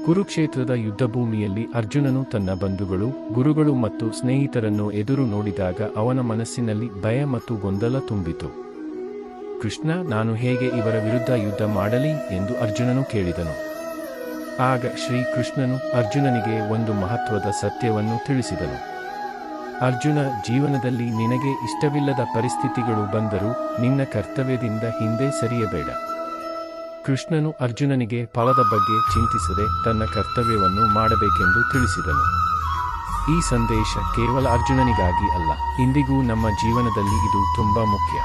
ಕುರುಕ್ಷೇತ್ರದ ಯುದ್ಧಭೂಮಿಯಲ್ಲಿ ಅರ್ಜುನನು ತನ್ನ ಬಂಧುಗಳು, ಗುರುಗಳು ಮತ್ತು ಸ್ನೇಹಿತರನ್ನು ಎದುರು ನೋಡಿದಾಗ ಅವನ ಮನಸ್ಸಿನಲ್ಲಿ ಭಯ ಮತ್ತು ಗೊಂದಲ ತುಂಬಿತು. ಕೃಷ್ಣ, ನಾನು ಹೇಗೆ ಇವರ ವಿರುದ್ಧ ಯುದ್ಧ ಮಾಡಲಿ ಎಂದು ಅರ್ಜುನನು ಕೇಳಿದನು. ಆಗ ಶ್ರೀಕೃಷ್ಣನು ಅರ್ಜುನನಿಗೆ ಒಂದು ಮಹತ್ವದ ಸತ್ಯವನ್ನು ತಿಳಿಸಿದನು. ಅರ್ಜುನ, ಜೀವನದಲ್ಲಿ ನಿನಗೆ ಇಷ್ಟವಿಲ್ಲದ ಪರಿಸ್ಥಿತಿಗಳು ಬಂದರೂ ನಿನ್ನ ಕರ್ತವ್ಯದಿಂದ ಹಿಂದೆ ಸರಿಯಬೇಡ. ಕೃಷ್ಣನು ಅರ್ಜುನನಿಗೆ ಫಲದ ಬಗ್ಗೆ ಚಿಂತಿಸದೆ ತನ್ನ ಕರ್ತವ್ಯವನ್ನು ಮಾಡಬೇಕೆಂದು ತಿಳಿಸಿದನು. ಈ ಸಂದೇಶ ಕೇವಲ ಅರ್ಜುನನಿಗಾಗಿ ಅಲ್ಲ, ಇಂದಿಗೂ ನಮ್ಮ ಜೀವನದಲ್ಲಿ ಇದು ತುಂಬಾ ಮುಖ್ಯ.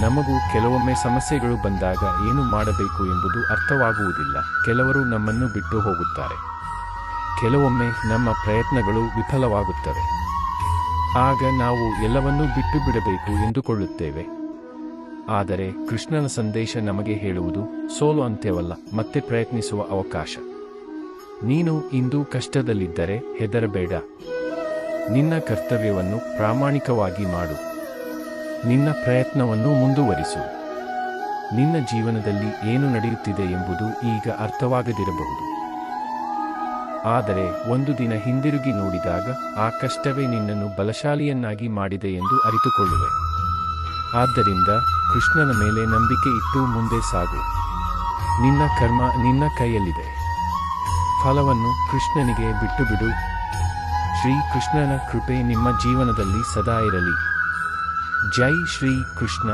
ನಮಗೂ ಕೆಲವೊಮ್ಮೆ ಸಮಸ್ಯೆಗಳು ಬಂದಾಗ ಏನು ಮಾಡಬೇಕು ಎಂಬುದು ಅರ್ಥವಾಗುವುದಿಲ್ಲ. ಕೆಲವರು ನಮ್ಮನ್ನು ಬಿಟ್ಟು ಹೋಗುತ್ತಾರೆ. ಕೆಲವೊಮ್ಮೆ ನಮ್ಮ ಪ್ರಯತ್ನಗಳು ವಿಫಲವಾಗುತ್ತವೆ. ಆಗ ನಾವು ಎಲ್ಲವನ್ನೂ ಬಿಟ್ಟು ಬಿಡಬೇಕು ಎಂದುಕೊಳ್ಳುತ್ತೇವೆ. ಆದರೆ ಕೃಷ್ಣನ ಸಂದೇಶ ನಮಗೆ ಹೇಳುವುದು, ಸೋಲು ಅಂತ್ಯವಲ್ಲ, ಮತ್ತೆ ಪ್ರಯತ್ನಿಸುವ ಅವಕಾಶ. ನೀನು ಇಂದು ಕಷ್ಟದಲ್ಲಿದ್ದರೆ ಹೆದರಬೇಡ. ನಿನ್ನ ಕರ್ತವ್ಯವನ್ನು ಪ್ರಾಮಾಣಿಕವಾಗಿ ಮಾಡು. ನಿನ್ನ ಪ್ರಯತ್ನವನ್ನು ಮುಂದುವರಿಸು. ನಿನ್ನ ಜೀವನದಲ್ಲಿ ಏನು ನಡೆಯುತ್ತಿದೆ ಎಂಬುದು ಈಗ ಅರ್ಥವಾಗದಿರಬಹುದು. ಆದರೆ ಒಂದು ದಿನ ಹಿಂದಿರುಗಿ ನೋಡಿದಾಗ ಆ ಕಷ್ಟವೇ ನಿನ್ನನ್ನು ಬಲಶಾಲಿಯನ್ನಾಗಿ ಮಾಡಿದೆ ಎಂದು ಅರಿತುಕೊಳ್ಳುವೆ. ಆದ್ದರಿಂದ ಕೃಷ್ಣನ ಮೇಲೆ ನಂಬಿಕೆ ಇಟ್ಟು ಮುಂದೆ ಸಾಗು. ನಿನ್ನ ಕರ್ಮ ನಿನ್ನ ಕೈಯಲ್ಲಿದೆ. ಫಲವನ್ನು ಕೃಷ್ಣನಿಗೆ ಬಿಟ್ಟುಬಿಡು. ಶ್ರೀಕೃಷ್ಣನ ಕೃಪೆ ನಿಮ್ಮ ಜೀವನದಲ್ಲಿ ಸದಾ ಇರಲಿ. ಜೈ ಶ್ರೀ ಕೃಷ್ಣ.